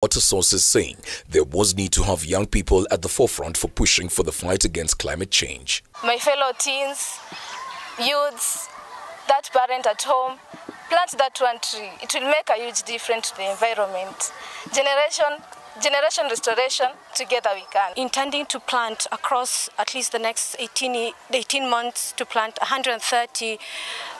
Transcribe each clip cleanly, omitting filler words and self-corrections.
Water sources saying there was need to have young people at the forefront for pushing for the fight against climate change. My fellow teens, youths, that parent at home, plant that one tree. It will make a huge difference to the environment. Generation restoration, together we can. Intending to plant across at least the next 18 months to plant 130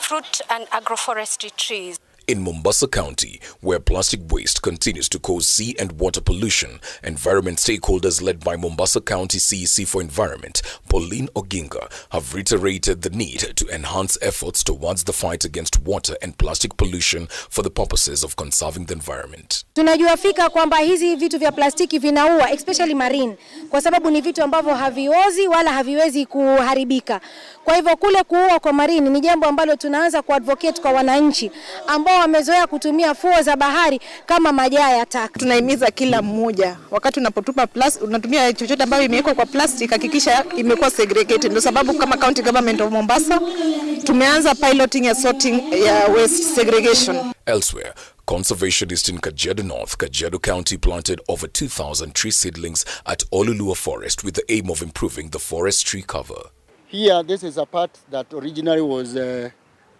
fruit and agroforestry trees. In Mombasa County, where plastic waste continues to cause sea and water pollution, environment stakeholders led by Mombasa County CEC for Environment, Pauline Oginga, have reiterated the need to enhance efforts towards the fight against water and plastic pollution for the purposes of conserving the environment. Tunajua fika kwamba hizi vitu vya plastiki vinaua, especially marine, kwa sababu ni vitu ambavyo haviozi wala haviwezi kuharibika. Kwa hivyo kule kuua kwa marine ni jambo ambalo tunaanza kuadvocate kwa wananchi ambao wamezoea kutumia fuo za bahari kama majaa ya taka. Tunahimiza kila mmoja wakati unapotupa plastic, unatumia chochote ambayo imewekwa kwa plastic, hakikisha imekuwa segregated. Ndio sababu kama County Government of Mombasa tumeanza piloting ya sorting ya waste segregation. Elsewhere, conservationists in Kajiado North, Kajiado County planted over 2,000 tree seedlings at Olulua Forest with the aim of improving the forest tree cover. Here, this is a part that originally was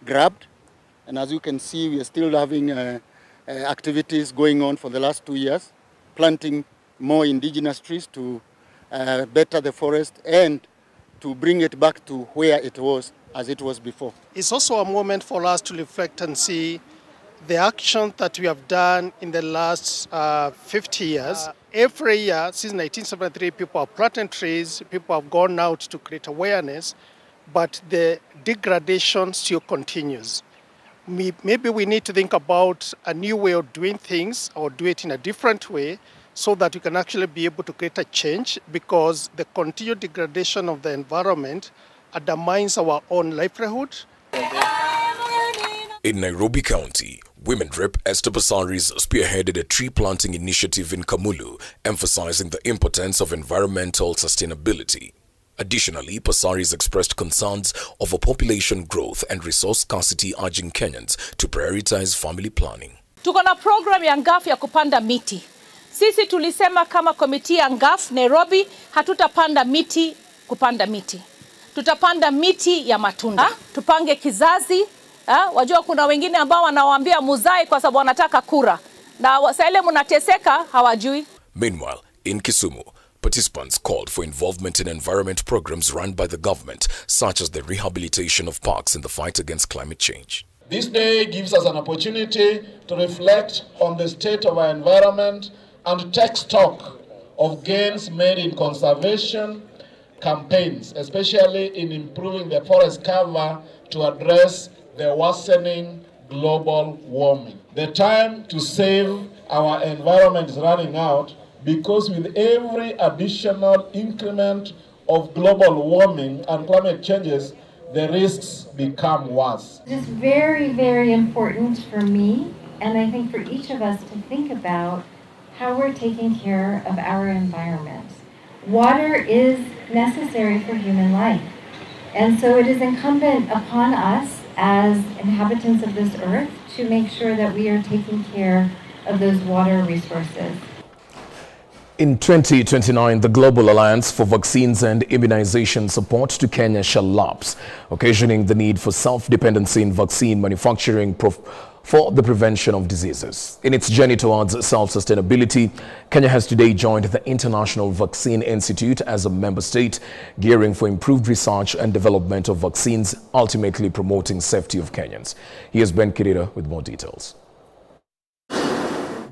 grabbed, and as you can see, we are still having activities going on for the last 2 years, planting more indigenous trees to better the forest and to bring it back to where it was as it was before. It's also a moment for us to reflect and see the action that we have done in the last 50 years. Every year since 1973, people have planted trees, people have gone out to create awareness, but the degradation still continues. Maybe we need to think about a new way of doing things or do it in a different way so that we can actually be able to create a change, because the continued degradation of the environment undermines our own livelihood. In Nairobi County, Women Rep Esther Basaris spearheaded a tree planting initiative in Kamulu, emphasizing the importance of environmental sustainability. Additionally, Basaris expressed concerns over population growth and resource scarcity, urging Kenyans to prioritize family planning. Tuko na program ya NGAF ya kupanda miti. Sisi tulisema kama komiti ya NGAF Nairobi hatutapanda miti kupanda miti. Tutapanda miti ya matunda. Tupange kizazi. Wajua kuna wengine ambao wanawaambia muzai kwa sababu wanataka kura. Na wasaile munateseka hawajui. Meanwhile, in Kisumu, participants called for involvement in environment programs run by the government, such as the rehabilitation of parks in the fight against climate change. This day gives us an opportunity to reflect on the state of our environment and take stock of gains made in conservation campaigns, especially in improving the forest cover to address the worsening global warming. The time to save our environment is running out, because with every additional increment of global warming and climate changes, the risks become worse. It is very, very important for me, and I think for each of us, to think about how we're taking care of our environment. Water is necessary for human life, and so it is incumbent upon us as inhabitants of this earth to make sure that we are taking care of those water resources. In 2029, the Global Alliance for Vaccines and Immunization Support to Kenya shall lapse, occasioning the need for self-dependency in vaccine manufacturing for the prevention of diseases. In its journey towards self-sustainability, Kenya has today joined the International Vaccine Institute as a member state, gearing for improved research and development of vaccines, ultimately promoting safety of Kenyans. Here's Ben Kirira with more details.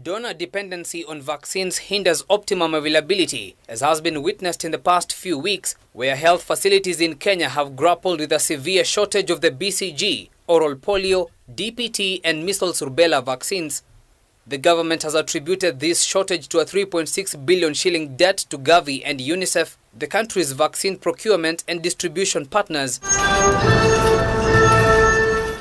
Donor dependency on vaccines hinders optimum availability, as has been witnessed in the past few weeks, where health facilities in Kenya have grappled with a severe shortage of the BCG, oral polio, DPT and measles rubella vaccines. The government has attributed this shortage to a 3.6 billion shilling debt to Gavi and UNICEF, the country's vaccine procurement and distribution partners.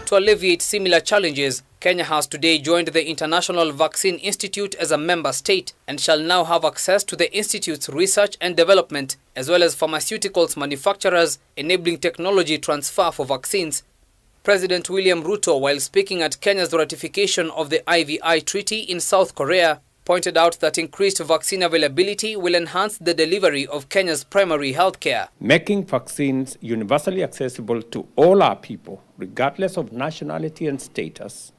To alleviate similar challenges, Kenya has today joined the International Vaccine Institute as a member state and shall now have access to the institute's research and development, as well as pharmaceuticals manufacturers, enabling technology transfer for vaccines. President William Ruto, while speaking at Kenya's ratification of the IVI Treaty in South Korea, pointed out that increased vaccine availability will enhance the delivery of Kenya's primary health care. Making vaccines universally accessible to all our people, regardless of nationality and status,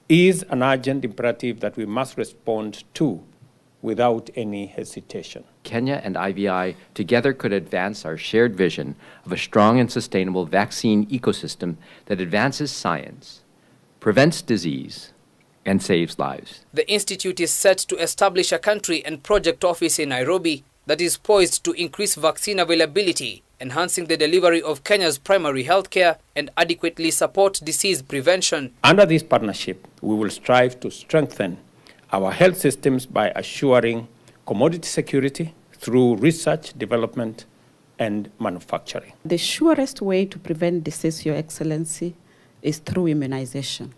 is an urgent imperative that we must respond to without any hesitation. Kenya and IVI together could advance our shared vision of a strong and sustainable vaccine ecosystem that advances science, prevents disease, and saves lives. The institute is set to establish a country and project office in Nairobi that is poised to increase vaccine availability, enhancing the delivery of Kenya's primary health care and adequately support disease prevention. Under this partnership, we will strive to strengthen our health systems by assuring commodity security through research, development, and manufacturing. The surest way to prevent disease, Your Excellency, is through immunization.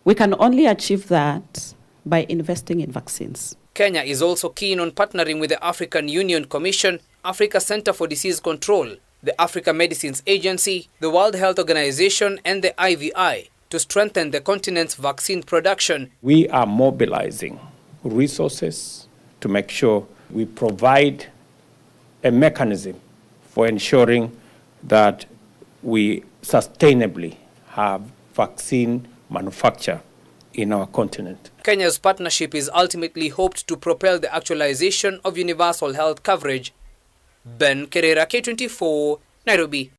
We can only achieve that by investing in vaccines. Kenya is also keen on partnering with the African Union Commission, Africa Center for Disease Control, the Africa Medicines Agency, the World Health Organization, and the IVI to strengthen the continent's vaccine production. We are mobilizing resources to make sure we provide a mechanism for ensuring that we sustainably have vaccine manufacture in our continent. Kenya's partnership is ultimately hoped to propel the actualization of universal health coverage. Ben Kerera, K24, Nairobi.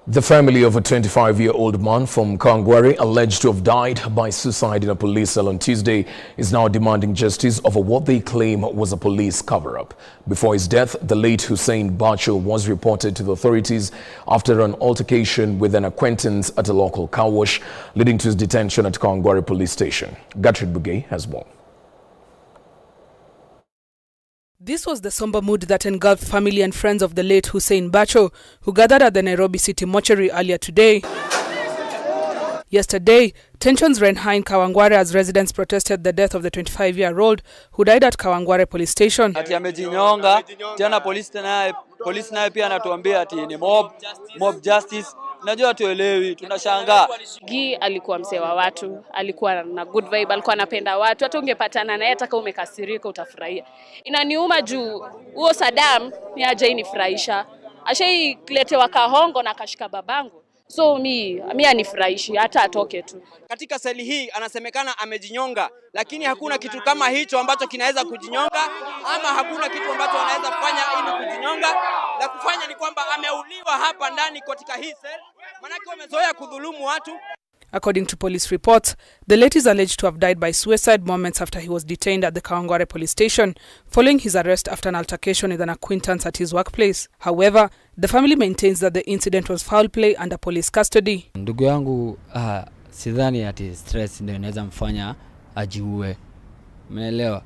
The family of a 25-year-old man from Kawangware alleged to have died by suicide in a police cell on Tuesday is now demanding justice over what they claim was a police cover-up. Before his death, the late Hussein Bacho was reported to the authorities after an altercation with an acquaintance at a local car wash, leading to his detention at Kawangware police station. Gertrude Bugay has more. This was the somber mood that engulfed family and friends of the late Hussein Bacho, who gathered at the Nairobi City mortuary earlier today. Yesterday, tensions ran high in Kawangware as residents protested the death of the 25-year-old who died at Kawangware police station. Ati amejinyonga, tena polisi naye pia anatuambia ati ni mob justice. Najua tuelewi, tunashangaa. Gi alikuwa msee wa watu, alikuwa na good vibe, alikuwa anapenda watu. Hata ungepatana naye hata kama umekasirika utafurahia. Inaniuma juu huo Saddam ni hajainifurahisha. Ashailetewa Kahongo na kashika babangu. So mi anifurahishi hata atoke tu. Katika seli hii anasemekana amejinyonga, lakini hakuna kitu kama hicho ambacho kinaweza kujinyonga, ama hakuna kitu ambacho anaweza kufanya ili kujinyonga. La kufanya ni kwamba ameuliwa hapa ndani katika hii seli, manake wamezoea kudhulumu watu. According to police reports, the late is alleged to have died by suicide moments after he was detained at the Kawangware police station following his arrest after an altercation with an acquaintance at his workplace. However, the family maintains that the incident was foul play under police custody. Ndugu yangu sidhani ati stress ndio inaweza mfanya ajiue. Umeelewa?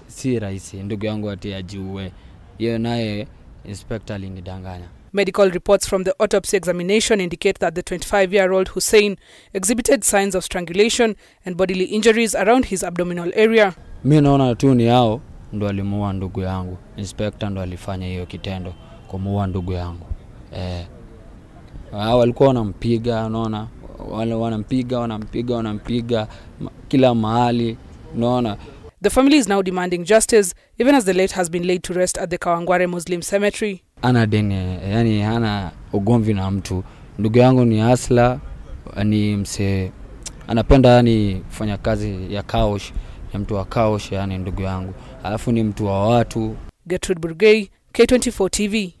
Si rahisi ndugu yangu ati ajiue. Yeye naye inspector alinidanganya. Medical reports from the autopsy examination indicate that the 25-year-old Hussein exhibited signs of strangulation and bodily injuries around his abdominal area. Mimi naona tu ni hao ndo alimuua ndugu yangu. Inspector ndo alifanya hiyo kitendo kumuua ndugu yangu. Hao walikuwa wanampiga, unaona? Wale wanampiga kila mahali, unaona? The family is now demanding justice, even as the late has been laid to rest at the Kawangware Muslim Cemetery. Ana deni, yani hana ugomvi na mtu. Ndugu yangu ni hasla, ni mse anapenda yani kufanya kazi ya kaosh, ya mtu wa kaosh yani ndugu yangu. Alafu ni mtu wa watu. Gertrude Burgay, K24 TV.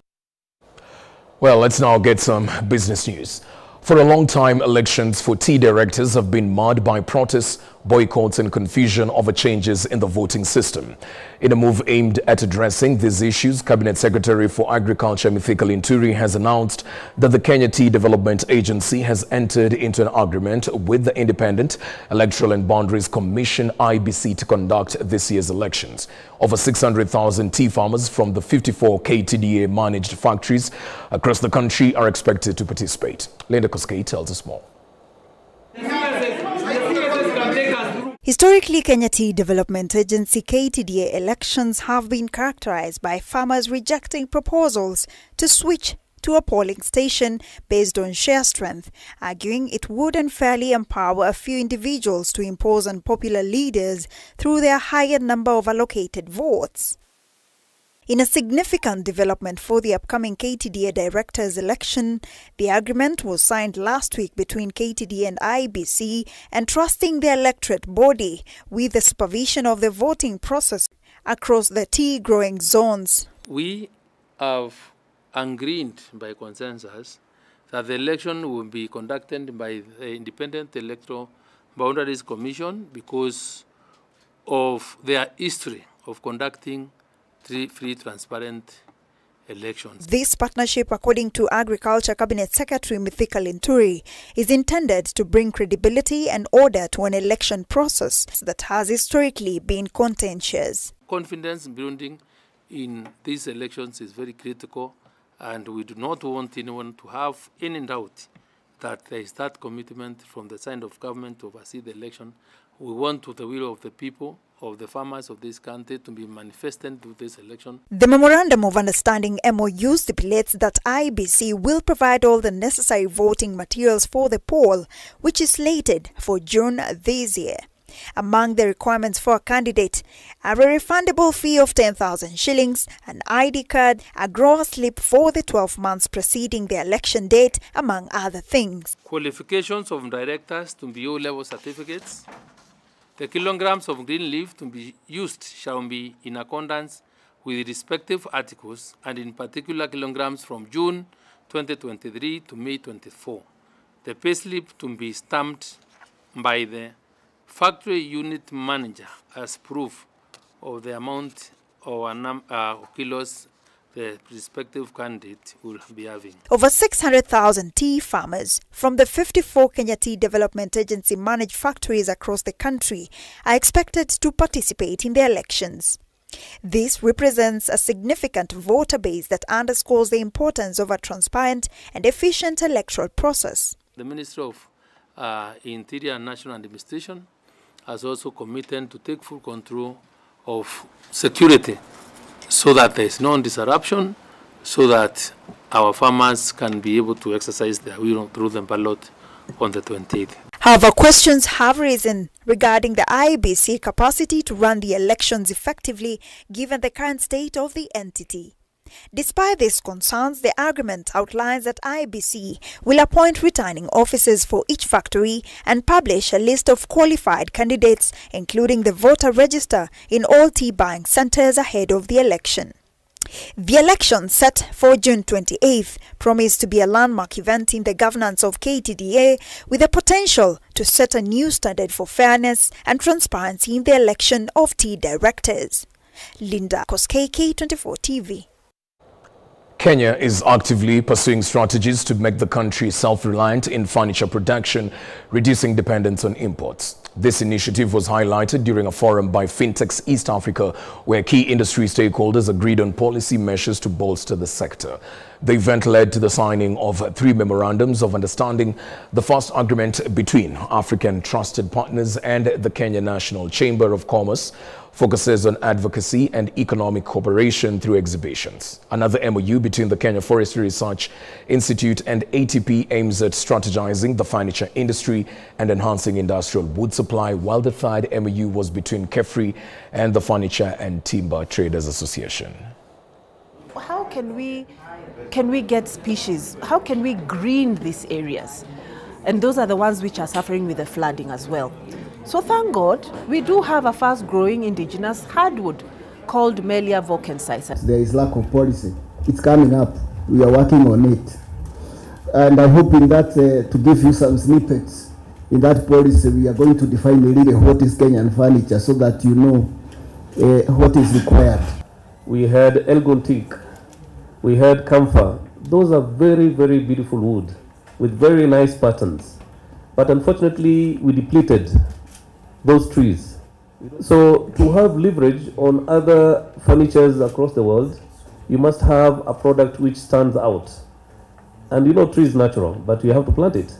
Well, let's now get some business news. For a long time, elections for tea directors have been marred by protests, boycotts and confusion over changes in the voting system. In a move aimed at addressing these issues, Cabinet Secretary for Agriculture Mithika Linturi has announced that the Kenya Tea Development Agency has entered into an agreement with the Independent Electoral and Boundaries Commission (IBC) to conduct this year's elections. Over 600,000 tea farmers from the 54 KTDA managed factories across the country are expected to participate. Linda Koskei tells us more. Historically, Kenya Tea Development Agency (KTDA) elections have been characterized by farmers rejecting proposals to switch to a polling station based on sheer strength, arguing it would unfairly empower a few individuals to impose on popular leaders through their higher number of allocated votes. In a significant development for the upcoming KTDA directors' election, the agreement was signed last week between KTDA and IEBC, entrusting the electorate body with the supervision of the voting process across the tea-growing zones. We have agreed by consensus that the election will be conducted by the Independent Electoral Boundaries Commission because of their history of conducting free, transparent elections. This partnership, according to Agriculture Cabinet Secretary Mithika Linturi, is intended to bring credibility and order to an election process that has historically been contentious. Confidence building in these elections is very critical, and we do not want anyone to have any doubt that there is that commitment from the side of government to oversee the election. We want to the will of the people, of the farmers of this country, to be manifested through this election. The Memorandum of Understanding MOU stipulates that IEBC will provide all the necessary voting materials for the poll, which is slated for June this year. Among the requirements for a candidate are a refundable fee of 10,000 shillings, an ID card, a grower slip for the 12 months preceding the election date, among other things. Qualifications of directors to be O-level certificates. The kilograms of green leaf to be used shall be in accordance with the respective articles, and in particular kilograms from June 2023 to May 24. The payslip to be stamped by the factory unit manager as proof of the amount or kilos the respective candidate will be having. Over 600,000 tea farmers from the 54 Kenya Tea Development Agency managed factories across the country are expected to participate in the elections. This represents a significant voter base that underscores the importance of a transparent and efficient electoral process. The Ministry of Interior and National Administration has also committed to take full control of security so that there is no disruption, so that our farmers can be able to exercise their will through the ballot on the 28th. However, questions have arisen regarding the IEBC capacity to run the elections effectively given the current state of the entity. Despite these concerns, the agreement outlines that IEBC will appoint returning officers for each factory and publish a list of qualified candidates, including the voter register, in all tea buying centers ahead of the election. The election, set for June 28th, promised to be a landmark event in the governance of KTDA, with the potential to set a new standard for fairness and transparency in the election of tea directors. Linda Koskei, K24 TV. Kenya is actively pursuing strategies to make the country self-reliant in furniture production, reducing dependence on imports. This initiative was highlighted during a forum by Fintechs East Africa, where key industry stakeholders agreed on policy measures to bolster the sector. The event led to the signing of 3 memorandums of understanding. The first agreement between African Trusted Partners and the Kenya National Chamber of Commerce focuses on advocacy and economic cooperation through exhibitions. Another MOU between the Kenya Forestry Research Institute and ATP aims at strategizing the furniture industry and enhancing industrial wood supply, while the third MOU was between KEFRI and the Furniture and Timber Traders Association. How can we get species? How can we green these areas? And those are the ones which are suffering with the flooding as well. So thank God, we do have a fast-growing indigenous hardwood called Melia vokensis. There is lack of policy. It's coming up. We are working on it. And I'm hoping that to give you some snippets in that policy, we are going to define really what is Kenyan furniture so that you know what is required. We had Elgon teak. We had camphor. Those are very, very beautiful wood with very nice patterns. But unfortunately, we depleted those trees. So to have leverage on other furnitures across the world, you must have a product which stands out. And you know, tree is natural, but you have to plant it.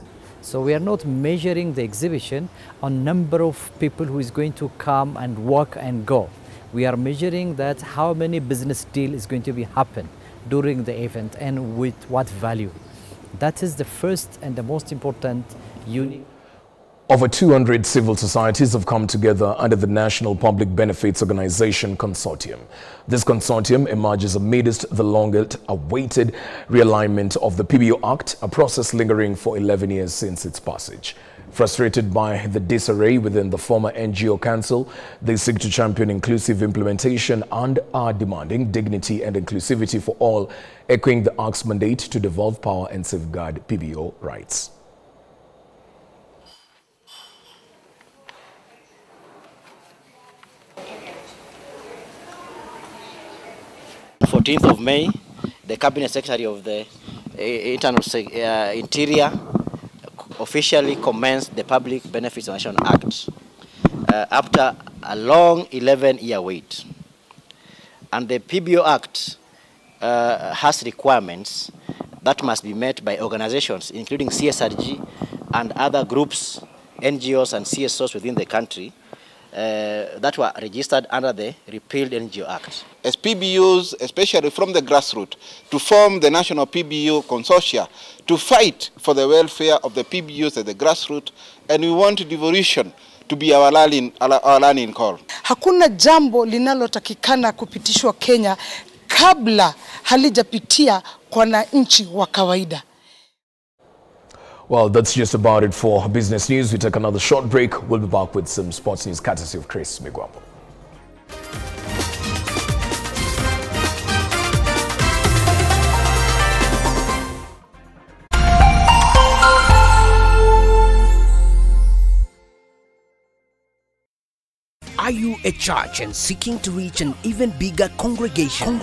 So we are not measuring the exhibition on number of people who is going to come and walk and go. We are measuring that how many business deal is going to be happen during the event and with what value. That is the first and the most important unique. Over 200 civil societies have come together under the National Public Benefits Organization Consortium. This consortium emerges amidst the long-awaited realignment of the PBO Act, a process lingering for 11 years since its passage. Frustrated by the disarray within the former NGO Council, they seek to champion inclusive implementation and are demanding dignity and inclusivity for all, echoing the Act's mandate to devolve power and safeguard PBO rights. 14th of May, the Cabinet Secretary of the Interior officially commenced the Public Benefits National Act after a long 11-year wait. And the PBO Act has requirements that must be met by organizations, including CSRG and other groups, NGOs and CSOs within the country, that were registered under the repealed NGO Act. As PBOs, especially from the grassroots, to form the National PBO Consortia, to fight for the welfare of the PBOs at the grassroots, and we want devolution to be our learning call. Hakuna jambo linalotakikana kupitishwa Kenya kabla halijapitia kwa wananchi wa kawaida. Well, that's just about it for business news. We take another short break. We'll be back with some sports news courtesy of Chris Migwambo. Are you a church and seeking to reach an even bigger congregation?